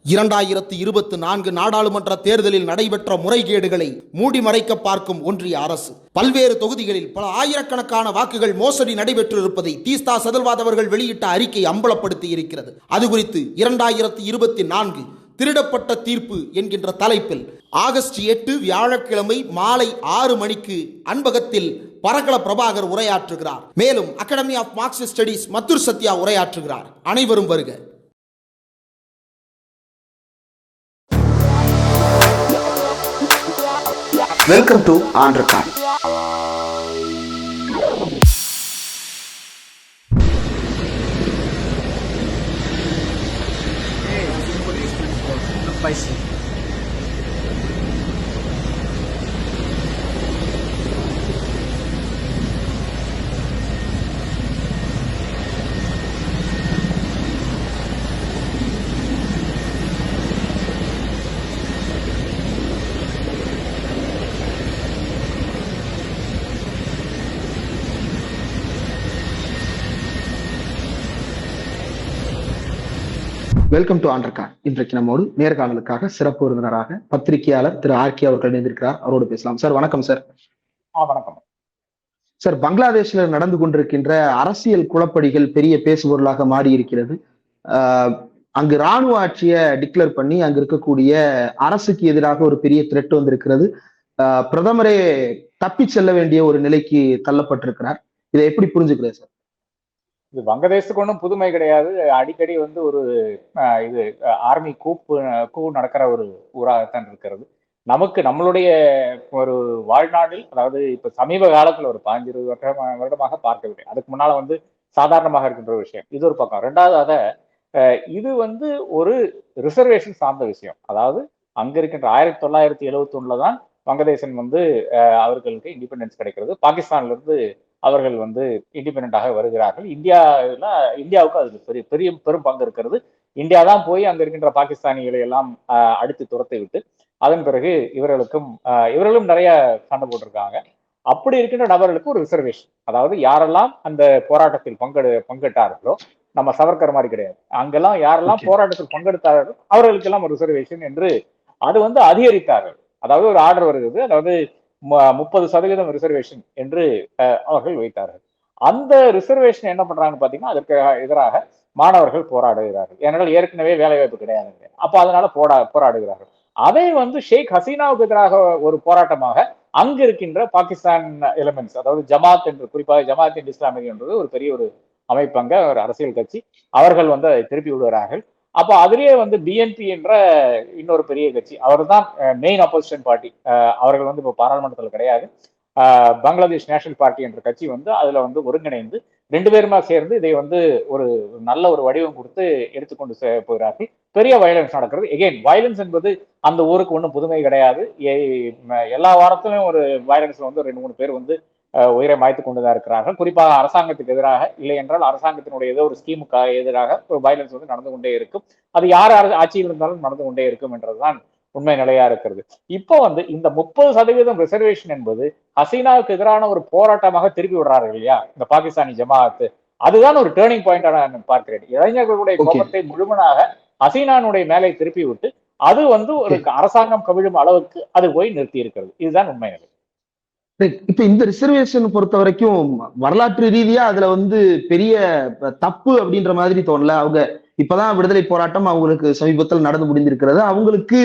2024 நாடாளுமன்ற தேர்தலில் நடைபெற்ற முறைகேடுகளை மூடி மறைக்க பார்க்கும் ஒன்றிய அரசு பல்வேறு தொகுதிகளில் பல ஆயிரக்கணக்கான வாக்குகள் மோசடி நடைபெற்றிருப்பதை தீஸ்தா செதில்வாத் அவர்கள் வெளியிட்ட அறிக்கை அம்பலப்படுத்தி இருக்கிறது. அது குறித்து 2024 திருடப்பட்ட தீர்ப்பு என்கின்ற தலைப்பில் ஆகஸ்ட் 8 வியாழக்கிழமை மாலை 6 மணிக்கு அன்பகத்தில் பரகல பிரபாகர் உரையாற்றுகிறார். மேலும் academy of Marxist studies Mathur Satya உரையாற்றுகிறார். அனைவரும் வருக. Welcome to Andhra. Welcome to ஆண்டர்கா. இன்றைக்கு நம்மோடு நேர்காணலுக்காக சிறப்பு விருந்தினராக பத்திரிகையாளர் திரு ஆர்கே அவர்கள் இணைந்திருக்கிறார். அவரோடு பேசலாம். சார் வணக்கம். சார் வணக்கம் சார். பங்களாதேஷ்ல நடந்து கொண்டிருக்கின்ற அரசியல் குழப்படிகள் பெரிய பேசுபொருளாக மாறி இருக்கிறது. அங்கு ராணுவ ஆட்சியை டிக்ளேர் பண்ணி அங்கு இருக்கக்கூடிய அரசுக்கு எதிராக ஒரு பெரிய த்ரெட் வந்திருக்கிறது. பிரதமரே தப்பி செல்ல வேண்டிய ஒரு நிலைக்கு தள்ளப்பட்டிருக்கிறார். இதை எப்படி புரிஞ்சுக்கிறேன் சார்? இது வங்கதேசத்துக்கு ஒன்றும் புதுமை கிடையாது. அடிக்கடி ஒரு இது ஆர்மி கூ நடக்கிற ஒரு ஊராகத்தான் இருக்கிறது. நமக்கு நம்மளுடைய ஒரு வாழ்நாளில், அதாவது இப்ப சமீப காலத்துல ஒரு 15-20 வருடமாக பார்க்கவில்லை. அதுக்கு முன்னால சாதாரணமாக இருக்கின்ற ஒரு விஷயம். இது ஒரு பக்கம். ரெண்டாவதாக இது ஒரு ரிசர்வேஷன் சார்ந்த விஷயம். அதாவது அங்க இருக்கின்ற 1971 தான் வங்கதேசன் அவர்களுக்கு இண்டிபெண்டன்ஸ் கிடைக்கிறது. பாகிஸ்தான்ல இருந்து அவர்கள் இண்டிபெண்டாக வருகிறார்கள். இந்தியாவுக்கு அது பெரும் பங்கு இருக்கிறது. இந்தியா தான் போய் அங்க இருக்கின்ற பாகிஸ்தானிகளை எல்லாம் அடித்து துரத்தை விட்டு அதன் பிறகு இவர்களும் நிறைய சண்டை போட்டிருக்காங்க. அப்படி இருக்கின்ற நபர்களுக்கு ஒரு ரிசர்வேஷன், அதாவது யாரெல்லாம் அந்த போராட்டத்தில் பங்கெடுத்தார்களோ, நம்ம சவர்கர் மாதிரி கிடையாது, அங்கெல்லாம் யாரெல்லாம் போராட்டத்தில் பங்கெடுத்தார்களோ அவர்களுக்கெல்லாம் ஒரு ரிசர்வேஷன் என்று அது அதிகரித்தார்கள். அதாவது ஒரு ஆர்டர் வருகிறது. அதாவது 30% ரிசர்வேஷன் என்று அவர்கள் வைத்தார்கள். அந்த ரிசர்வேஷன் என்ன பண்றாங்கன்னு பாத்தீங்கன்னா, அதற்கு எதிராக மாணவர்கள் போராடுகிறார்கள். ஏனென்றால் ஏற்கனவே வேலை வாய்ப்பு கிடையாது. அப்ப அதனால போராடுகிறார்கள். அதை ஷேக் ஹசீனாவுக்கு எதிராக ஒரு போராட்டமாக அங்க இருக்கின்ற பாகிஸ்தான் எலிமெண்ட்ஸ், அதாவது ஜமாத் என்று, குறிப்பாக ஜமாத் இன் இஸ்லாமி என்றது ஒரு பெரிய ஒரு அமைப்பங்க, ஒரு அரசியல் கட்சி, அவர்கள் அதை திருப்பி விடுகிறார்கள். அப்போ அதுலயே பிஎன்பி என்ற இன்னொரு பெரிய கட்சி, அவர் தான் மெயின் அப்போசிஷன் பார்ட்டி. அவர்கள் இப்போ பாராளுமன்றத்தில் கிடையாது. பங்களாதேஷ் நேஷனல் பார்ட்டி என்ற கட்சி அதுல ஒருங்கிணைந்து 2 பேருமா சேர்ந்து இதை ஒரு நல்ல ஒரு வடிவம் கொடுத்து எடுத்துக்கொண்டு போகிறார்கள். பெரிய வயலன்ஸ் நடக்கிறது. எகெயின், வயலன்ஸ் என்பது அந்த ஊருக்கு ஒன்றும் புதுமை கிடையாது. எல்லா வாரத்திலும் ஒரு வயலன்ஸ் 2-3 பேர் உயிரை மாய்த்து கொண்டுதான் இருக்கிறார்கள். குறிப்பாக அரசாங்கத்துக்கு எதிராக, இல்லை என்றால் அரசாங்கத்தினுடைய ஏதோ ஒரு ஸ்கீமுக்கு எதிராக ஒரு வயலன்ஸ் நடந்து கொண்டே இருக்கும். அது யார் ஆட்சியில் இருந்தாலும் நடந்து கொண்டே இருக்கும் என்றதுதான் உண்மை நிலையா இருக்கிறது. இப்போ இந்த 30% ரிசர்வேஷன் என்பது ஹசீனாவுக்கு எதிரான ஒரு போராட்டமாக திருப்பி விடுறார்கள் இல்லையா இந்த பாகிஸ்தானி ஜமாஅத்து. அதுதான் ஒரு டேர்னிங் பாயிண்டா நான் பார்க்கிறேன். இளைஞர்களுடைய கோபத்தை முழுமையாக ஹசீனானுடைய மேலே திருப்பி விட்டு அது ஒரு அரசாங்கம் கவிழும் அளவுக்கு அது போய் நிறுத்தி இருக்கிறது. இதுதான் உண்மை நிலை. இப்ப இந்த ரிசர்வேஷன் பொறுத்த வரைக்கும் வரலாற்று ரீதியா அதுல பெரிய தப்பு அப்படின்ற மாதிரி தோணல. அவங்க இப்பதான் விடுதலை போராட்டம் அவங்களுக்கு சமீபத்தில் நடந்து முடிந்திருக்கிறது. அவங்களுக்கு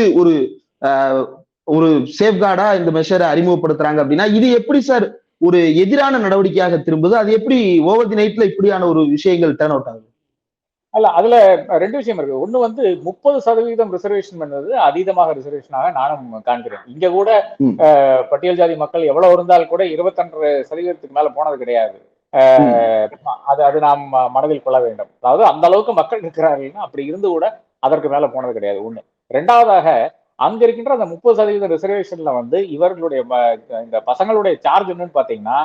ஒரு சேஃப்கார்டா இந்த மெஷரை அறிமுகப்படுத்துறாங்க அப்படின்னா, இது எப்படி சார் ஒரு எதிரான நடவடிக்கையாக திரும்புது? அது எப்படி ஓவர் தி நைட்ல இப்படியான ஒரு விஷயங்கள் டர்ன் அவுட் ஆகுது? அல்ல, அதுல 2 விஷயம் இருக்கு. ஒண்ணு 30% ரிசர்வேஷன் பண்ணது அதீதமாக ரிசர்வேஷனாக நானும் காண்கிறேன். இங்க கூட பட்டியல் ஜாதி மக்கள் எவ்வளவு இருந்தால் கூட 22% மேல போனது கிடையாது. அது நாம் மனதில் கொள்ள வேண்டும். அதாவது அந்த அளவுக்கு மக்கள் இருக்கிறார்கள். அப்படி இருந்து கூட அதற்கு மேல போனது கிடையாது. ஒண்ணு. ரெண்டாவதாக, அங்க இருக்கின்ற அந்த 30% ரிசர்வேஷன்ல இவர்களுடைய இந்த பசங்களுடைய சார்ஜ் என்னன்னு பாத்தீங்கன்னா,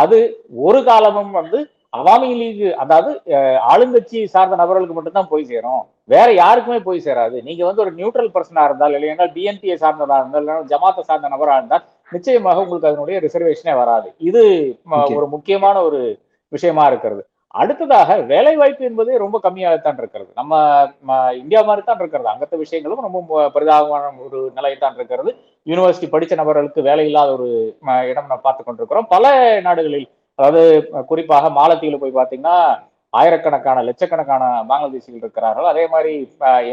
அது ஒரு காலமும் அவாமி லீக், அதாவது ஆளுங்கட்சி சார்ந்த நபர்களுக்கு மட்டும்தான் போய் சேரும், வேற யாருக்குமே போய் சேராது. நீங்க ஒரு நியூட்ரல் பர்சனா இருந்தால், இல்லையா பிஎன்பியை சார்ந்ததா இருந்தால், ஜமாத்தை சார்ந்த நபரா இருந்தால் நிச்சயமாக உங்களுக்கு அதனுடைய ரிசர்வேஷனே வராது. இது ஒரு முக்கியமான ஒரு விஷயமா இருக்கிறது. அடுத்ததாக வேலை வாய்ப்பு என்பது ரொம்ப கம்மியாகத்தான் இருக்கிறது. நம்ம இந்தியா மாதிரி தான் இருக்கிறது. அங்கத்த விஷயங்களும் ரொம்ப பரிதாபமான ஒரு நிலையத்தான் இருக்கிறது. யூனிவர்சிட்டி படிச்ச நபர்களுக்கு வேலை இல்லாத ஒரு இடம் நம்ம பார்த்து கொண்டிருக்கிறோம். பல நாடுகளில், அதாவது குறிப்பாக மாலத்தீவுல போய் பார்த்தீங்கன்னா ஆயிரக்கணக்கான லட்சக்கணக்கான பங்களாதேசிகள் இருக்கிறார்கள். அதே மாதிரி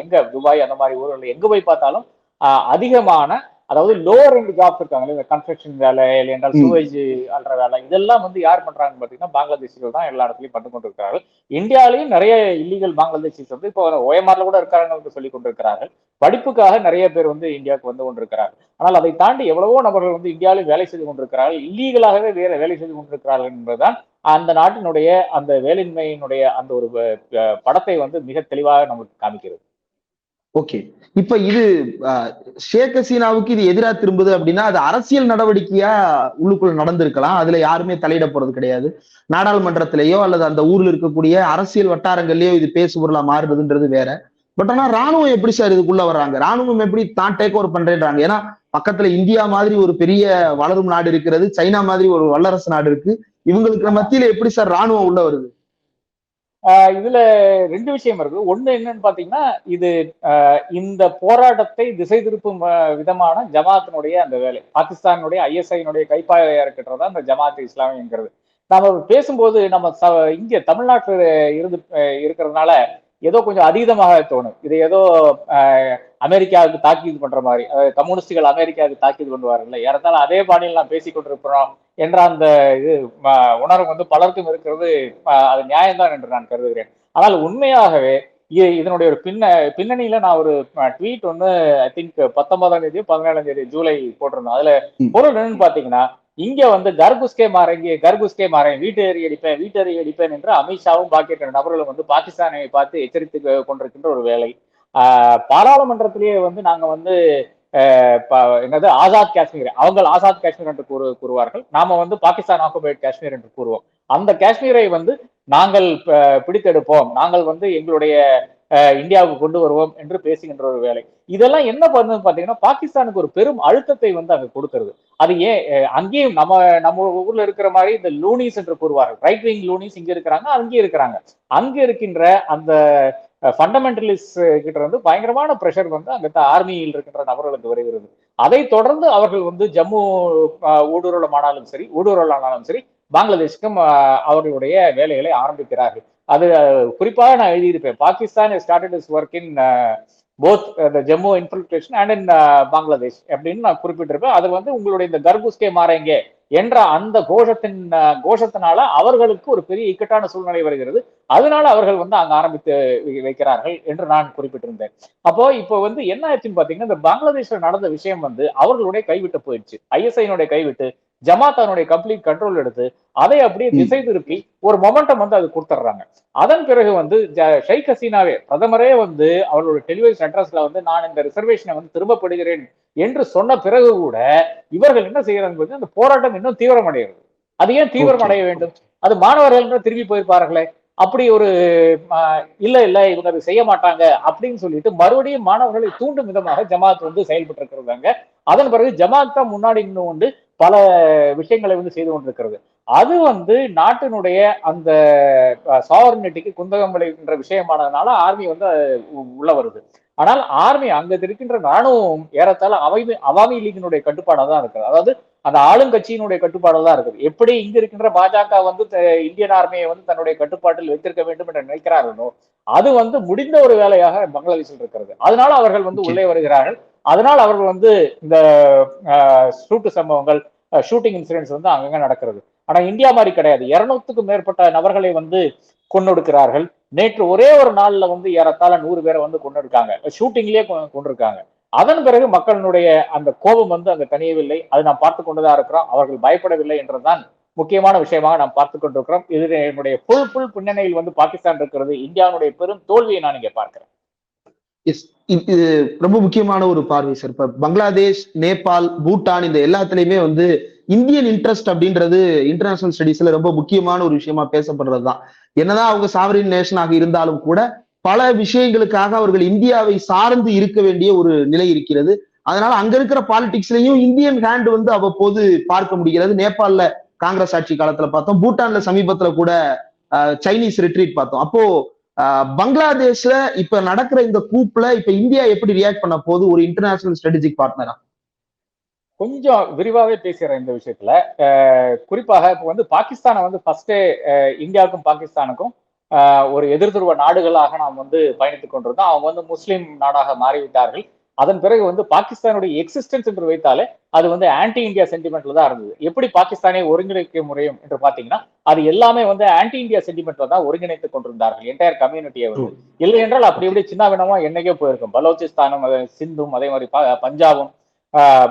எங்க துபாய் அந்த மாதிரி ஊர்களில் எங்க போய் பார்த்தாலும் அதிகமான, அதாவது லோவர் எண்ட் ஜாப்ஸ் இருக்காங்க, இந்த கன்ஸ்ட்ரக்ஷன் வேலை, இல்லை என்றால் சுவேஜ் அல்ற வேலை, இதெல்லாம் வந்து யார் பண்றாங்கன்னு பார்த்தீங்கன்னா பங்களாதேசிகள் தான் எல்லா இடத்துலையும் பண்ணி கொண்டிருக்கிறார்கள். இந்தியாவிலையும் நிறைய இல்லீகல் பங்களாதேசிஸ் வந்து இப்போ ஓஎம்ஆர்ல கூட இருக்காங்க சொல்லி கொண்டிருக்கிறார்கள். படிப்புக்காக நிறைய பேர் வந்து இந்தியாவுக்கு வந்து கொண்டிருக்கிறார்கள். ஆனால் அதை தாண்டி எவ்வளவோ நபர்கள் வந்து இந்தியாவிலும் வேலை செய்து கொண்டிருக்கிறார்கள், இல்லீகலாகவே வேற வேலை செய்து கொண்டிருக்கிறார்கள் என்பதுதான் அந்த நாட்டினுடைய அந்த வேலையின்மையினுடைய அந்த ஒரு படத்தை வந்து மிக தெளிவாக நமக்கு காமிக்கிறது. ஓகே, இப்ப இது ஷேக் ஹசீனாவுக்கு இது எதிராக திரும்புது அப்படின்னா அது அரசியல் நடவடிக்கையா உள்ளுக்குள்ள நடந்திருக்கலாம். அதுல யாருமே தலையிட போறது கிடையாது. நாடாளுமன்றத்திலேயோ அல்லது அந்த ஊர்ல இருக்கக்கூடிய அரசியல் வட்டாரங்கள்லயோ இது பேசுபொருளா மாறுறதுன்றது வேற. பட் ஆனா ராணுவம் எப்படி சார் இதுக்குள்ள வர்றாங்க? ராணுவம் எப்படி தான் டேக் ஓவர் பண்றேன்றாங்க? ஏன்னா பக்கத்துல இந்தியா மாதிரி ஒரு பெரிய வளரும் நாடு இருக்கிறது, சைனா மாதிரி ஒரு வல்லரசு நாடு இருக்கு. இவங்களுக்கு மத்தியில எப்படி சார் ராணுவம் உள்ள வருது? இதுல ரெண்டு விஷயம் இருக்கு. ஒண்ணு என்னன்னு பாத்தீங்கன்னா, இது இந்த போராட்டத்தை திசை திருப்பும் விதமான ஜமாத்தினுடைய அந்த வேலை, பாகிஸ்தானுடைய ஐஎஸ்ஐனுடைய கைப்பாவையா இருக்கிறதா அந்த ஜமாத் இஸ்லாமிங்கிறது. நாம பேசும்போது நம்ம இங்க தமிழ்நாட்டில் இருந்து இருக்கிறதுனால ஏதோ கொஞ்சம் அதீதமாக தோணும். இது ஏதோ அமெரிக்காவுக்கு தாக்கீது பண்ற மாதிரி, கம்யூனிஸ்டுகள் அமெரிக்காவுக்கு தாக்கீது பண்ணுவார்கள், ஏறத்தாழ அதே பாணியில் நான் பேசிக் கொண்டிருக்கிறோம் என்ற அந்த இது உணர்வு வந்து பலருக்கும் இருக்கிறது. அது நியாயம்தான் என்று நான் கருதுகிறேன். ஆனால் உண்மையாகவே இதனுடைய ஒரு பின்னணியில நான் ஒரு ட்வீட் ஒண்ணு ஐ திங்க் 19ஆம் தேதியோ 17ஆம் தேதி ஜூலை போட்டிருந்தேன். அதுல பொருள் என்னன்னு பாத்தீங்கன்னா, இங்க வந்து கர்குஸ்கே மாறேன், வீட்டேறி அடிப்பேன் என்று அமித்ஷாவும் பாக்கி நபர்களும் வந்து பாகிஸ்தானை பார்த்து எச்சரித்து கொண்டிருக்கின்ற ஒரு வேலை. பாராளுமன்றத்திலேயே வந்து நாங்க வந்து என்னது ஆசாத் காஷ்மீர், அவங்க ஆசாத் காஷ்மீர் என்று கூறுவார்கள், நாம வந்து பாகிஸ்தான் ஆக்குபைட் காஷ்மீர் என்று கூறுவோம். அந்த காஷ்மீரை வந்து நாங்கள் பிடித்தெடுப்போம், நாங்கள் வந்து எங்களுடைய இந்தியாவுக்கு கொண்டு வருவோம் என்று பேசுகின்ற ஒரு வேலை. இதெல்லாம் என்ன பண்ணுன்னு பாத்தீங்கன்னா, பாகிஸ்தானுக்கு ஒரு பெரும் அழுத்தத்தை வந்து அங்க கொடுக்கிறது. அது ஏன் அங்கேயும் நம்ம ஊர்ல இருக்கிற மாதிரி இந்த லூனிஸ் என்று கூறுவார்கள், ரைட் விங் லூனிஸ் இங்க இருக்கிறாங்க, அங்கேயும் இருக்கிறாங்க. அங்க இருக்கின்ற அந்த ஃபண்டமெண்டலிஸ்ட் கிட்ட வந்து பயங்கரமான பிரஷர் வந்து அங்க ஆர்மியில் இருக்கின்ற நபர்களுக்கு வருகிறது. அதை தொடர்ந்து அவர்கள் வந்து ஜம்மு ஊடுருவலானாலும் சரி பங்களாதேஷுக்கும் அவர்களுடைய வேலைகளை ஆரம்பிக்கிறார்கள். அது குறிப்பாக நான் எழுதியிருப்பேன், Pakistan started its work in both Jammu infiltration and in Bangladesh அப்படின்னு நான் குறிப்பிட்டிருப்பேன். அது வந்து உங்களுடைய இந்த கர்குஸ்கே மாறேங்க என்ற அந்த கோஷத்தினால அவர்களுக்கு ஒரு பெரிய இக்கட்டான சூழ்நிலை வருகிறது. அதனால அவர்கள் வந்து அங்க ஆரம்பித்து வைக்கிறார்கள் என்று நான் குறிப்பிட்டிருந்தேன். அப்போ இப்போ வந்து என்ன ஆச்சுன்னு பாத்தீங்கன்னா, இந்த பங்களாதேஷ்ல நடந்த விஷயம் வந்து அவர்களுடைய கைவிட்டு போயிடுச்சு. ஐஎஸ்ஐனுடைய கைவிட்டு ஜமாத்தானுடைய கம்ப்ளீட் கண்ட்ரோல் எடுத்து அதை அப்படியே திசை திருப்பி ஒரு மொமெண்டம் வந்து அது கொடுத்துட்றாங்க. அதன் பிறகு வந்து ஷேக் ஹசீனாவே பிரதமரே வந்து அவர்களுடைய டெலிவிஷன் அட்ரஸ்ல வந்து நான் இந்த ரிசர்வேஷனை வந்து திரும்ப பெறுகிறேன் என்று சொன்ன பிறகு கூட இவர்கள் என்ன செய்யறாங்க, அந்த போராட்டம் இன்னும் தீவிரமடைகிறது. அது ஏன் தீவிரமடைய வேண்டும்? அது மாணவர்கள் திரும்பி போயிருப்பார்களே, அப்படி ஒரு இல்ல இவங்க அதை செய்ய மாட்டாங்க அப்படின்னு சொல்லிட்டு மறுபடியும் மாணவர்களை தூண்டும் விதமாக ஜமாத் வந்து செயல்பட்டு இருக்கிறாங்க. அதன் பிறகு ஜமாத் தான் முன்னாடி இன்னும் வந்து பல விஷயங்களை வந்து செய்து கொண்டிருக்கிறது. அது வந்து நாட்டினுடைய அந்த சாவர்னிட்டிக்கு குந்தகம் விளைகின்ற விஷயமானதுனால ஆர்மி வந்து உள்ள வருது. ஆனால் ஆர்மி அங்க இருக்கின்ற ராணுவம் ஏறத்தாழ அவாமி லீகினுடைய கட்டுப்பாடாக தான் இருக்குது. அதாவது அந்த ஆளுங்கட்சியினுடைய கட்டுப்பாடு தான் இருக்குது. எப்படி இங்க இருக்கின்ற பாஜக வந்து இந்தியன் ஆர்மியை வந்து தன்னுடைய கட்டுப்பாட்டில் வைத்திருக்க வேண்டும் என்று நினைக்கிறார்களோ, அது வந்து முடிந்த ஒரு வேலையாக பங்களாதேஷில் இருக்கிறது. அதனால அவர்கள் வந்து உள்ளே வருகிறார்கள். அதனால் அவர்கள் வந்து இந்த சம்பவங்கள், ஷூட்டிங் இன்சிடென்ட்ஸ் வந்து அங்கங்க நடக்கிறது. ஆனா இந்தியா மாதிரி கிடையாது. 200க்கும் மேற்பட்ட நபர்களை வந்து கொன்னொடுக்கிறார்கள். நேற்று ஒரே ஒரு நாள்ல வந்து ஏறத்தாழ 100 பேரை வந்து கொண்டிருக்காங்க, ஷூட்டிங்லயே கொண்டிருக்காங்க. அதன் பிறகு மக்களுடைய அந்த கோபம் வந்து அங்க தனியவில்லை. அது நாம் பார்த்து கொண்டுதான் இருக்கிறோம். அவர்கள் பயப்படவில்லை என்றுதான் முக்கியமான விஷயமாக நாம் பார்த்து கொண்டிருக்கிறோம். இது என்னுடைய புல் பின்னணியில் வந்து பாகிஸ்தான் இருக்கிறது. இந்தியாவுடைய பெரும் தோல்வியை நான் இங்க பார்க்கிறேன். இது ரொம்ப முக்கியமான ஒரு பார்வை சார். இப்ப பங்களாதேஷ், நேபாள், பூட்டான் இந்த எல்லாத்துலயுமே வந்து இந்தியன் இன்ட்ரெஸ்ட் அப்படின்றது இன்டர்நேஷனல் ஸ்டடீஸ்ல ரொம்ப முக்கியமான ஒரு விஷயமா பேசப்படுறதுதான். என்னதான் அவங்க சாவரின் நேஷனாக இருந்தாலும் கூட பல விஷயங்களுக்காக அவர்கள் இந்தியாவை சார்ந்து இருக்க வேண்டிய ஒரு நிலை இருக்கிறது. அதனால அங்க இருக்கிற பாலிடிக்ஸ்லயும் இந்தியன் ஹேண்ட் வந்து அவ்வப்போது பார்க்க முடிகிறது. நேபாள்ல காங்கிரஸ் ஆட்சி காலத்துல பார்த்தோம், பூட்டான்ல சமீபத்துல கூட சைனீஸ் ரிட்ரீட் பார்த்தோம். அப்போ பங்களாதேஷ்ல இப்ப நடக்கிற இந்த கூப்ல இப்ப இந்தியா எப்படி ரியாக்ட் பண்ண போகுது ஒரு இன்டர்நேஷனல் ஸ்ட்ராட்டஜிக் பார்ட்னரா? கொஞ்சம் விரிவாவே பேசுறேன் இந்த விஷயத்துல. குறிப்பாக இப்ப வந்து பாகிஸ்தானை வந்து ஃபர்ஸ்டே இந்தியாவுக்கும் பாகிஸ்தானுக்கும் ஒரு எதிர்துருவ நாடுகளாக நாம் வந்து பயணித்துக் கொண்டிருந்தோம். அவங்க வந்து முஸ்லிம் நாடாக மாறிவிட்டார்கள். அதன் பிறகு வந்து பாகிஸ்தானுடைய எக்ஸிஸ்டன்ஸ் என்று வைத்தாலே அது வந்து ஆன்டி இந்தியா சென்டிமெண்ட்ல தான் இருந்தது. எப்படி பாகிஸ்தானை ஒருங்கிணைக்க முடியும் என்று பாத்தீங்கன்னா அது எல்லாமே வந்து ஆன்டி இந்தியா சென்டிமெண்ட்ல தான் ஒருங்கிணைத்துக் கொண்டிருந்தார்கள் என்டையர் கம்யூனிட்டியை வந்து. இல்லை என்றால் அப்படி எப்படி சின்ன வினமா என்னைக்கே போயிருக்கும். பலோச்சிஸ்தானும் சிந்தும் அதே மாதிரி பஞ்சாபும்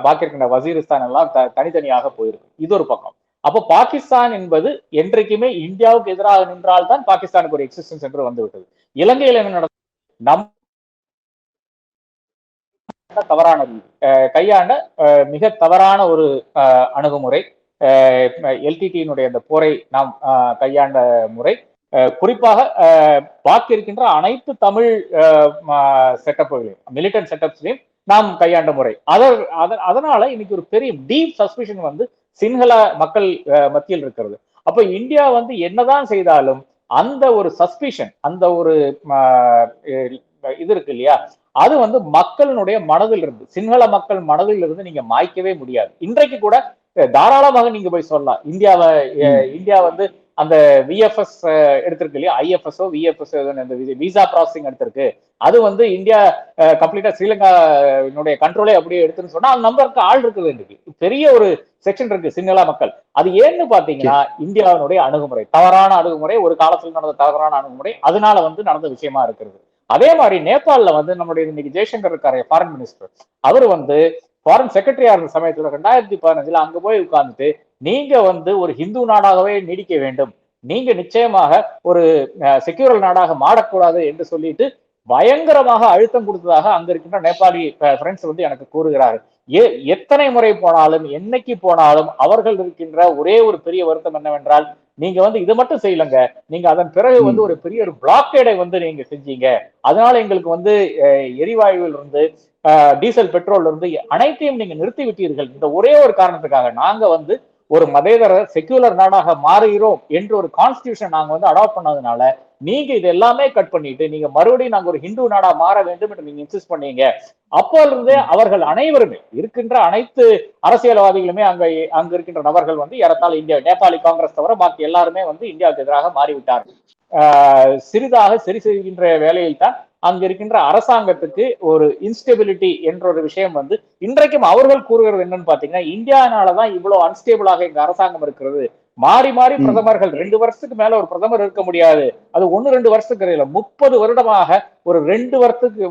பாக்கி இருக்கின்ற வசீரிஸ்தான் எல்லாம் தனித்தனியாக போயிருக்கும். இது ஒரு பக்கம். அப்போ பாகிஸ்தான் என்பது என்றைக்குமே இந்தியாவுக்கு எதிராக நின்றால்தான் பாகிஸ்தானுக்கு ஒரு எக்ஸிஸ்டன்ஸ் என்று வந்துவிட்டது. இலங்கையில் என்ன நடந்தது? நம் தவறான கையாண்ட மிக தவறான ஒரு அணுகுமுறை எல்டிடியினுடைய அந்த போரை நாம் கையாண்ட முறை. குறிப்பாக பாக்கி இருக்கின்ற அனைத்து தமிழ் செட்டப்புகளையும் மிலிட்டன்ட் செட்டப்ஸ்லையும் நாம் கையாண்ட முறை. அதனால இன்னைக்கு ஒரு பெரிய டீப் சஸ்பிஷன் வந்து சிங்கள மக்கள் மத்தியில் இருக்கிறது. அப்ப இந்தியா வந்து என்னதான் செய்தாலும் அந்த ஒரு சஸ்பிஷன், அந்த ஒரு இது இருக்கு இல்லையா, அது வந்து மக்களினுடைய மனதில் இருந்து, சிங்கள மக்கள் மனதில் இருந்து நீங்க மாய்க்கவே முடியாது. இன்றைக்கு கூட தாராளமாக நீங்க போய் சொல்லலாம், இந்தியா வந்து அந்த விஎஃப்எஸ் எடுத்திருக்கு இல்லையா, ஐஎஃப்எஸ்ஓ விஎஃப்எஸ் அந்த விசா ப்ராசஸிங் எடுத்திருக்கு, அது வந்து இந்தியா கம்ப்ளீட்டா ஸ்ரீலங்காவுடைய கண்ட்ரோலே அப்படியே எடுத்துன்னு சொன்னா அந்த நம்பருக்கு ஆள் இருக்க வேண்டியது பெரிய ஒரு செக்ஷன் இருக்கு சிங்கள மக்கள். அது ஏன்னு பாத்தீங்கன்னா இந்தியாவினுடைய அணுகுமுறை, தவறான அணுகுமுறை, ஒரு காலத்தில் நடந்த தவறான அணுகுமுறை, அதனால வந்து நடந்த விஷயமா இருக்கிறது. அதே மாதிரி நேபாளில வந்து நம்முடைய இன்னைக்கு ஜெய்சங்கர் இருக்காரு ஃபாரின் மினிஸ்டர், அவர் வந்து ஃபாரின் செக்ரட்டரியா இருந்த சமயத்துல 2015 அங்க போய் உட்கார்ந்துட்டு நீங்க வந்து ஒரு ஹிந்து நாடாகவே நீடிக்க வேண்டும், நீங்க நிச்சயமாக ஒரு செக்யூரல் நாடாக மாறக்கூடாது என்று சொல்லிட்டு பயங்கரமாக அழுத்தம் கொடுத்ததாக அங்க இருக்கின்ற நேபாளி ஃப்ரெண்ட்ஸ் வந்து எனக்கு கூறுகிறார்கள். எத்தனை முறை போனாலும் என்னைக்கு போனாலும் அவர்கள் இருக்கின்ற ஒரே ஒரு பெரிய வருத்தம் என்னவென்றால், நீங்க வந்து இதை மட்டும் செய்யலங்க, நீங்க அதன் பிறகு வந்து ஒரு பெரிய ஒரு பிளாக்கேடை வந்து நீங்க செஞ்சீங்க, அதனால எங்களுக்கு வந்து எரிவாயுவில் இருந்து டீசல் பெட்ரோல் இருந்து அனைத்தையும் நீங்க நிறுத்தி விட்டீர்கள், இந்த ஒரே ஒரு காரணத்துக்காக நாங்க வந்து ஒரு மதேதர செக்யூலர் நாடாக மாறுகிறோம் என்று ஒரு கான்ஸ்டிடியூஷன் நாங்க வந்து அடாப்ட் பண்ணதுனால நீங்க இது எல்லாமே கட் பண்ணிட்டு நீங்க மறுபடியும் நாங்க ஒரு ஹிந்து நாடா மாற வேண்டும் என்று நீங்க இன்சிஸ்ட் பண்ணீங்க. அப்போ இருந்தே அவர்கள் அனைவருமே இருக்கின்ற அனைத்து அரசியல்வாதிகளுமே அங்க இருக்கின்ற நபர்கள் வந்து ஏறத்தாழ இந்தியா நேபாளி காங்கிரஸ் தவிர பாக்கி எல்லாருமே வந்து இந்தியாவுக்கு எதிராக மாறிவிட்டார்கள். சிறிதாக சரி செய்கின்ற வேலையில் தான் அங்க இருக்கின்ற அரசாங்கத்துக்கு ஒரு இன்ஸ்டெபிலிட்டி என்ற ஒரு விஷயம் வந்து இன்றைக்கும் அவர்கள் கூறுகிறது என்னன்னு பாத்தீங்கன்னா, இந்தியானாலதான் இவ்வளவு அன்ஸ்டேபிளாக எங்க அரசாங்கம் இருக்கிறது, மாறி மாறி பிரதமர்கள் 2 வருஷத்துக்கு மேல ஒரு பிரதமர் இருக்க முடியாது, அது 1-2 வருஷத்துக்கு இல்ல 30 வருடமாக ஒரு 2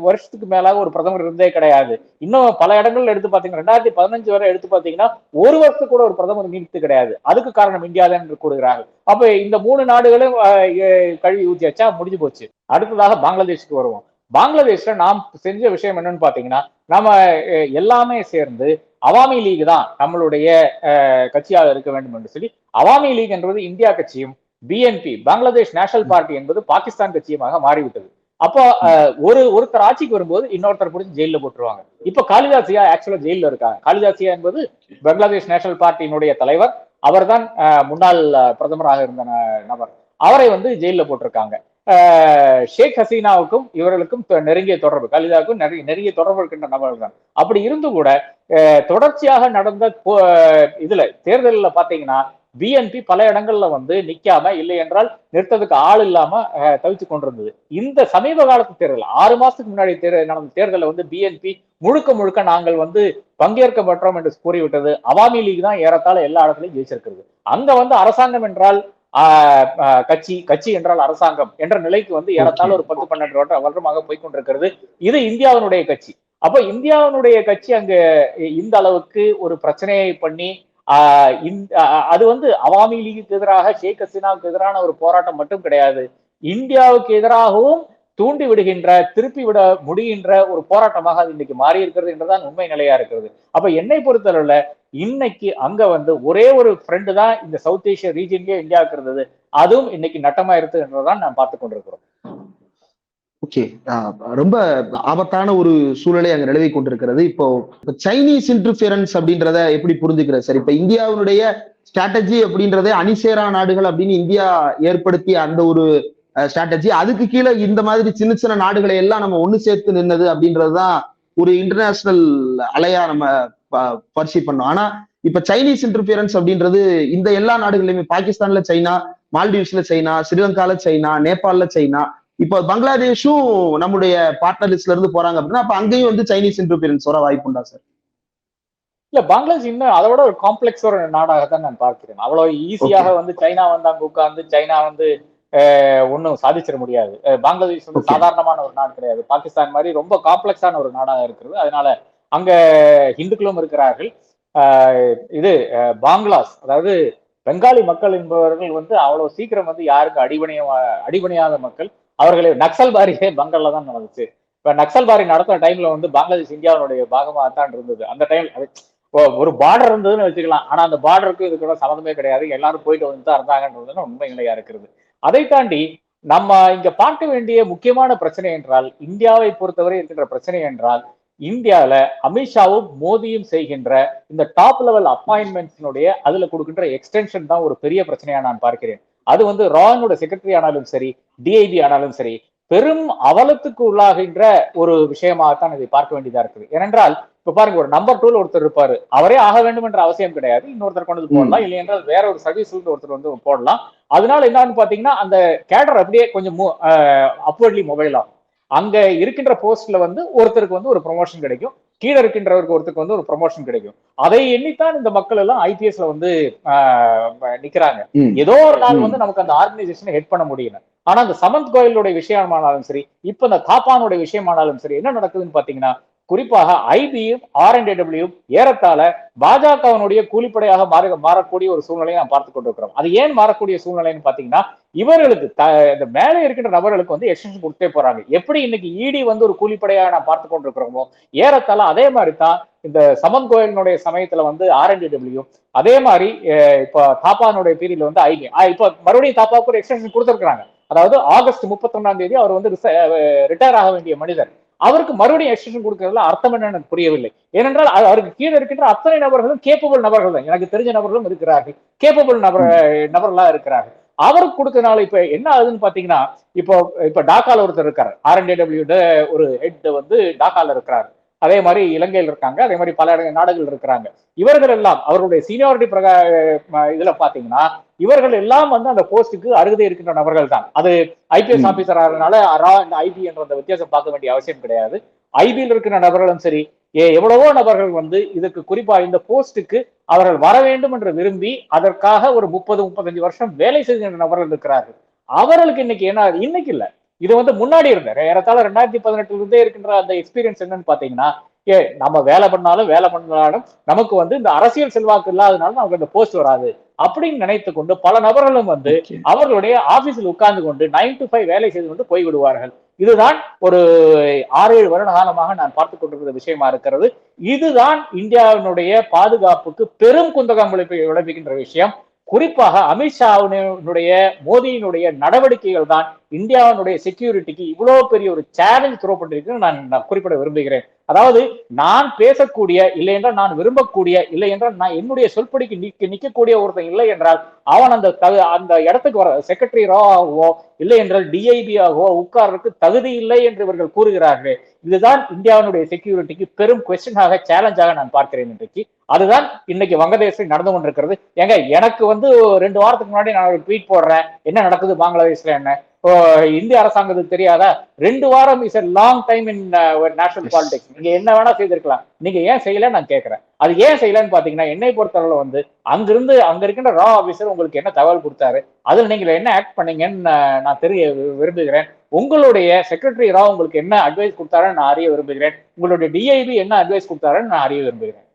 வருஷத்துக்கு மேலாக ஒரு பிரதமர் இருந்தே கிடையாது. இன்னும் பல இடங்கள்ல எடுத்து பாத்தீங்கன்னா 2015 வரை எடுத்து பாத்தீங்கன்னா ஒரு வருஷத்துக்கு கூட ஒரு பிரதமர் நீடித்து கிடையாது. அதுக்கு காரணம் இந்தியா தான் என்று கூறுகிறார்கள். அப்ப இந்த 3 நாடுகளும் கழுவி ஊத்தியாச்சா, முடிஞ்சு போச்சு. அடுத்ததாக பங்களாதேஷுக்கு வருவோம். பங்களாதேஷ்ல நாம் செஞ்ச விஷயம் என்னன்னு பாத்தீங்கன்னா, நம்ம எல்லாமே சேர்ந்து அவாமி லீக் தான் நம்மளுடைய கட்சியாக இருக்க வேண்டும் என்று சொல்லி, அவாமி லீக் என்பது இந்தியா கட்சியும், பிஎன்பி பங்களாதேஷ் நேஷனல் பார்ட்டி என்பது பாகிஸ்தான் கட்சியுமாக மாறிவிட்டது. அப்போ ஒருத்தர் ஆட்சிக்கு வரும்போது இன்னொருத்தர் பிடிச்சி ஜெயில போட்டுருவாங்க. இப்ப காளிதாசியா ஆக்சுவலா ஜெயில இருக்காங்க. காளிதாசியா என்பது பங்களாதேஷ் நேஷனல் பார்ட்டியினுடைய தலைவர், அவர் தான் முன்னாள் பிரதமராக இருந்த நபர், அவரை வந்து ஜெயில போட்டிருக்காங்க. ஷேக் ஹசீனாவுக்கும் இவர்களுக்கும் நெருங்கிய தொடர்பு, கலிதாவுக்கும் நெருங்கிய தொடர்பு இருக்கின்ற நபர்கள் தான். அப்படி இருந்து கூட தொடர்ச்சியாக நடந்த இதுல தேர்தலில் பாத்தீங்கன்னா பிஎன்பி பல இடங்கள்ல வந்து நிக்காம, இல்லை என்றால் நிறுத்ததுக்கு ஆள் இல்லாம தவிச்சு கொண்டிருந்தது. இந்த சமீப காலத்து தேர்தல் 6 மாசத்துக்கு முன்னாடி நடந்த தேர்தலில் வந்து பிஎன்பி முழுக்க நாங்கள் வந்து பங்கேற்க மாட்டோம் என்று கூறிவிட்டது. அவாமி லீக் தான் ஏறத்தாழ எல்லா இடத்துலையும் ஜெயிச்சிருக்கிறது. அங்க வந்து அரசாங்கம் என்றால் கட்சி என்றால் அரசாங்கம் என்ற நிலைக்கு வந்து ஏறத்தாழ ஒரு 10-12 வருடமாக போய்கொண்டிருக்கிறது. இது இந்தியாவினுடைய கட்சி. அப்ப இந்தியாவினுடைய கட்சி அங்க இந்த அளவுக்கு ஒரு பிரச்சனையை பண்ணி அது வந்து அவாமி லீகுக்கு எதிராக ஷேக் ஹசீனாவுக்கு எதிரான ஒரு போராட்டம் மட்டும் கிடையாது, இந்தியாவுக்கு எதிராகவும் தூண்டி விடுகின்ற, திருப்பி விட முடிகின்ற ஒரு போராட்டமாக அது இன்னைக்கு மாறி இருக்கிறது என்றுதான் உண்மை நிலையா இருக்கிறது. அப்ப என்னை பொறுத்தளவுல இன்னைக்கு அங்க வந்து ஒரே ஒரு ஃப்ரெண்டு தான் இந்த சவுத் ஏஷியா ரீஜன்லயே இந்தியாவுக்கு இருந்தது, அதுவும் இன்னைக்கு நட்டமா இருக்கு என்றுதான் நான் பார்த்து கொண்டிருக்கிறோம். ஓகே. ரொம்ப ஆபத்தான ஒரு சூழலை அங்க நிலவி கொண்டிருக்கிறது. இப்போ சைனீஸ் இன்டர்ஃபியரன்ஸ் அப்படின்றத எப்படி புரிஞ்சுக்கிறது சார்? இப்ப இந்தியாவுடைய ஸ்ட்ராட்டஜி அப்படின்றதே அணிசேரா நாடுகள் அப்படின்னு இந்தியா ஏற்படுத்திய அந்த ஒரு ஸ்ட்ராட்டஜி, அதுக்கு கீழே இந்த மாதிரி சின்ன சின்ன நாடுகளை எல்லாம் நம்ம ஒண்ணு சேர்த்து நின்னது அப்படின்றதுதான் ஒரு இன்டர்நேஷனல் அலையா நம்ம பர்சீவ் பண்ணோம். ஆனா இப்ப சைனீஸ் இன்டர்ஃபியரன்ஸ் அப்படின்றது இந்த எல்லா நாடுகள்லயுமே, பாகிஸ்தான்ல சைனா, மால்டீவ்ஸ்ல சைனா, ஸ்ரீலங்கால சைனா, நேபாள்ல சைனா, இப்போ பங்களாதேஷும் நம்முடைய பார்ட்னர் லிஸ்ட்ல இருந்து போறாங்க அப்படின்னா அப்ப அங்கேயும் வந்து சைனீஸ் இன்டர்ஃபியரன்ஸ் வர வாய்ப்பு உண்டா சார்? இல்ல, பங்களாதேஷ் இன்னும் அதை விட ஒரு காம்ப்ளெக்ஸ் ஒரு நாடாகத்தான் நான் பார்க்கிறேன். அவ்வளவு ஈஸியாக வந்து சைனா வந்து அங்க உட்கார்ந்து சைனா வந்து ஒன்னும் சாதிச்சிட முடியாது. பங்களாதேஷ் வந்து சாதாரணமான ஒரு நாடு கிடையாது. பாகிஸ்தான் மாதிரி ரொம்ப காம்ப்ளெக்ஸான ஒரு நாடாக இருக்கிறது. அதனால அங்க இந்துக்களும் இருக்கிறார்கள். இது பாங்களாஸ், அதாவது பெங்காலி மக்கள் என்பவர்கள் வந்து அவ்வளவு சீக்கிரம் வந்து யாருக்கு அடிபணியாத மக்கள். அவர்களை நக்சல் பாரியே பங்கல்ல தான் நடந்துச்சு. இப்ப நக்சல் பாரி நடத்துற டைம்ல வந்து பங்களாதேஷ் இந்தியாவுடைய பாகமாக தான் இருந்தது. அந்த டைம் ஒரு பார்டர் இருந்ததுன்னு வச்சுக்கலாம். ஆனா அந்த பார்டருக்கு இது கூட சம்மந்தமே கிடையாது. எல்லாரும் போயிட்டு வந்து தான் இருந்தாங்கன்றது உண்மை நிலையா இருக்கிறது. அதை தாண்டி நம்ம இங்க பார்க்க வேண்டிய முக்கியமான பிரச்சனை என்றால், இந்தியாவை பொறுத்தவரை இருக்கின்ற பிரச்சனை என்றால், இந்தியாவில அமித்ஷாவும் மோடியும் செய்கின்ற இந்த டாப் லெவல் அப்பாயின்மெண்ட்ஸினுடைய அதுல கொடுக்கின்ற எக்ஸ்டென்ஷன் தான் ஒரு பெரிய பிரச்சனையா நான் பார்க்கிறேன். அது வந்து ரானோட செக்ரட்டரி ஆனாலும் சரி, டிஐபி ஆனாலும் சரி, பெரும் அவலத்துக்கு உள்ளாகின்ற ஒரு விஷயமாகத்தான் இதை பார்க்க வேண்டியதா இருக்குது. ஏனென்றால் இப்ப பாருங்க, ஒரு நம்பர் 2 ஒருத்தர் இருப்பாரு, அவரே ஆக வேண்டும் என்ற அவசியம் கிடையாது, இன்னொருத்தர் கொண்டு வந்து போடலாம், இல்லை என்றால் வேற ஒரு சர்வீஸ் ஒருத்தர் வந்து போடலாம். அதனால என்னன்னு பாத்தீங்கன்னா அந்த கேடர் அப்படியே கொஞ்சம் அப்வர்ட்லி மொபைல் ஆகும். அங்க இருக்கின்ற போஸ்ட்ல வந்து ஒருத்தருக்கு வந்து ஒரு ப்ரொமோஷன் கிடைக்கும், கீழே இருக்கின்றவருக்கு ஒருத்தருக்கு வந்து ஒரு ப்ரொமோஷன் கிடைக்கும். அதை எண்ணித்தான் இந்த மக்கள் எல்லாம் ஐபிஎஸ்ல வந்து நிக்கிறாங்க. ஏதோ ஒரு நாள் வந்து நமக்கு அந்த ஆர்கனைசேஷனை ஹெட் பண்ண முடியல. ஆனா அந்த சமந்த் கோயலுடைய விஷயமானாலும் சரி, இப்ப இந்த தாப்பானுடைய விஷயமானாலும் சரி, என்ன நடக்குதுன்னு பாத்தீங்கன்னா, குறிப்பாக ஐபியும் ஆர்என்ஏடபிள்யூயும் ஏறத்தாழ பாஜகவினுடைய கூலிப்படையாக மாறக்கூடிய ஒரு சூழ்நிலையை நாம் பார்த்து கொண்டிருக்கிறோம். அது ஏன் மாறக்கூடிய சூழ்நிலைன்னு பாத்தீங்கன்னா, இவர்களுக்கு இந்த மேலே இருக்கின்ற நபர்களுக்கு வந்து எக்ஸ்டென்ஷன் கொடுத்தே போறாங்க. எப்படி இன்னைக்கு இடி வந்து ஒரு கூலிப்படையாக நாம் பார்த்து கொண்டிருக்கிறோமோ, ஏறத்தாழ அதே மாதிரி தான் இந்த சமந்த் கோயலினுடைய சமயத்துல வந்து ஆர்என்ஏடபிள்யூ, அதே மாதிரி இப்ப தாப்பானுடைய பீரியட்ல வந்து ஐபி, இப்ப மறுபடியும் தாப்பாவுக்கு ஒரு எக்ஸ்டென்ஷன் கொடுத்திருக்கிறாங்க. அதாவது ஆகஸ்ட் 31 அவர் வந்து ரிட்டையர் ஆக வேண்டிய மனிதர், அவருக்கு மறுபடியும் எக்ஸ்டென்ஷன் கொடுக்கறதுல அர்த்தம் என்னன்னு எனக்கு புரியவில்லை. ஏனென்றால் அவருக்கு கீழே இருக்கின்ற அத்தனை நபர்களும் கேப்பபிள் நபர்கள் தான். எனக்கு தெரிஞ்ச நபர்களும் இருக்கிறார்கள், கேப்பபிள் நபர்களா இருக்கிறார்கள். அவருக்கு கொடுக்கறதுனால இப்ப என்ன ஆகுதுன்னு பாத்தீங்கன்னா, இப்ப டாக்கால ஒருத்தர் இருக்காரு, ஆர்என்ஏடபிள்யூ ஒரு ஹெட் வந்து டாக்கால இருக்கிறாரு. அதே மாதிரி இலங்கையில் இருக்காங்க, அதே மாதிரி பல நாடுகள் இருக்கிறாங்க. இவர்கள் எல்லாம் அவர்களுடைய சீனியாரிட்டி இதுல பாத்தீங்கன்னா, இவர்கள் எல்லாம் வந்து அந்த போஸ்டுக்கு அருகதை இருக்கின்ற நபர்கள் தான். அது ஐபிஎஸ் ஆபீசர் ஆகிறதுனால ஐபி என்ற அந்த வித்தியாசம் பார்க்க வேண்டிய அவசியம் கிடையாது. ஐபியில் இருக்கிற நபர்களும் சரி, எவ்வளவோ நபர்கள் வந்து இதுக்கு குறிப்பா இந்த போஸ்டுக்கு அவர்கள் வர வேண்டும் என்று விரும்பி அதற்காக ஒரு 30-35 வருஷம் வேலை செய்கின்ற நபர்கள் இருக்கிறார்கள். அவர்களுக்கு இன்னைக்கு என்ன, இன்னைக்கு இல்ல, இது வந்து முன்னாடி இருந்த ஏறத்தாழ 2018 இருந்தே இருக்கின்ற அந்த எக்ஸ்பீரியன்ஸ் என்னன்னு பாத்தீங்கன்னா, நம்ம வேலை பண்ணாலும் நமக்கு வந்து இந்த அரசியல் செல்வாக்கு இல்லாதனால நமக்கு அந்த போஸ்ட் வராது அப்படின்னு நினைத்து கொண்டு பல நபர்களும் வந்து அவர்களுடைய ஆபீஸில் உட்கார்ந்து கொண்டு 9 to 5 வேலை செய்து கொண்டு போய்விடுவார்கள். இதுதான் ஒரு 6-7 வருட காலமாக நான் பார்த்துக் கொண்டிருக்கிற விஷயமா இருக்கிறது. இதுதான் இந்தியாவினுடைய பாதுகாப்புக்கு பெரும் குந்தகம் விளைவிக்கின்ற விஷயம். குறிப்பாக அமித்ஷாவினுடைய மோடியினுடைய நடவடிக்கைகள் தான் இந்தியாவினுடைய செக்யூரிட்டிக்கு இவ்வளவு பெரிய ஒரு சேலஞ்ச் த்ரோ பண்ணிருக்குன்னு நான் குறிப்பிட விரும்புகிறேன். அதாவது நான் பேசக்கூடிய, இல்லை என்றால் நான் விரும்பக்கூடிய, இல்லை என்றால் நான் என்னுடைய சொல்படிக்கு நிற்கக்கூடிய ஒருத்தன் இல்லை என்றால் அவன் அந்த இடத்துக்கு வர செக்ரட்டரி ஆகவோ இல்லை என்றால் டிஐபி ஆகவோ உட்கார்றதுக்கு தகுதி இல்லை என்று இவர்கள் கூறுகிறார்கள். இதுதான் இந்தியாவினுடைய செக்யூரிட்டிக்கு பெரும் கொஸ்டினாக, சேலஞ்சாக நான் பார்க்கிறேன் இன்றைக்கு. அதுதான் இன்னைக்கு வங்கதேசத்தில் நடந்து கொண்டிருக்கிறது. எனக்கு வந்து 2 வாரத்துக்கு முன்னாடி நான் ஒரு ட்வீட் போடுறேன், என்ன நடக்குது பங்களாதேஷ்ல, என்ன இந்திய அரசாங்கத்துக்கு தெரியாதா? 2 வாரம் is a long time in national politics. நீங்க என்ன வேணா செய்திருக்கலாம், நீங்க ஏன் செய்யல நான் கேட்கிறேன். அது ஏன் செய்யலன்னு பாத்தீங்கன்னா, என்னை பொறுத்தவரை வந்து அங்க இருக்கின்ற ரா ஆபீசர் உங்களுக்கு என்ன தகவல் கொடுத்தாரு, அதுல நீங்க என்ன ஆக்ட் பண்ணீங்கன்னு நான் தெரிய விரும்புகிறேன். உங்களுடைய செக்ரட்டரி ரா உங்களுக்கு என்ன அட்வைஸ் கொடுத்தாருன்னு நான் அறிய விரும்புகிறேன். உங்களுடைய டிஐபி என்ன அட்வைஸ் கொடுத்தாருன்னு நான் அறிய விரும்புகிறேன்.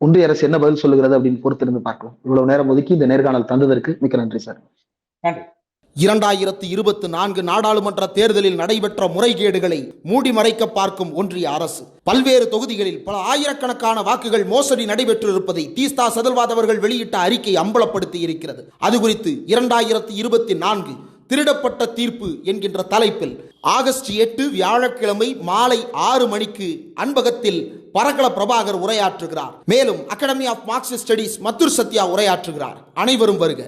ஒன்றிய அரசு என்ன பதில் சொல்லுகிறது அப்படின்னு பொறுத்திருந்து பார்க்கலாம். இவ்வளவு நேரம் ஒதுக்கி இந்த நேர்காணல் தந்ததற்கு மிக்க நன்றி சார். நன்றி. 2024 நாடாளுமன்ற தேர்தலில் நடைபெற்ற முறைகேடுகளை மூடி மறைக்க பார்க்கும் ஒன்றிய அரசு பல்வேறு தொகுதிகளில் பல ஆயிரக்கணக்கான வாக்குகள் மோசடி நடைபெற்றிருப்பதை தீஸ்தா செதல்வாத் அவர்கள் வெளியிட்ட அறிக்கை அம்பலப்படுத்தி இருக்கிறது. அது குறித்து 2024 திருடப்பட்ட தீர்ப்பு என்கின்ற தலைப்பில் ஆகஸ்ட் 8 வியாழக்கிழமை மாலை 6 மணிக்கு அன்பகத்தில் பரகல பிரபாகர் உரையாற்றுகிறார். மேலும் academy of Marxist Studies Mathur Sathya உரையாற்றுகிறார். அனைவரும் வருக.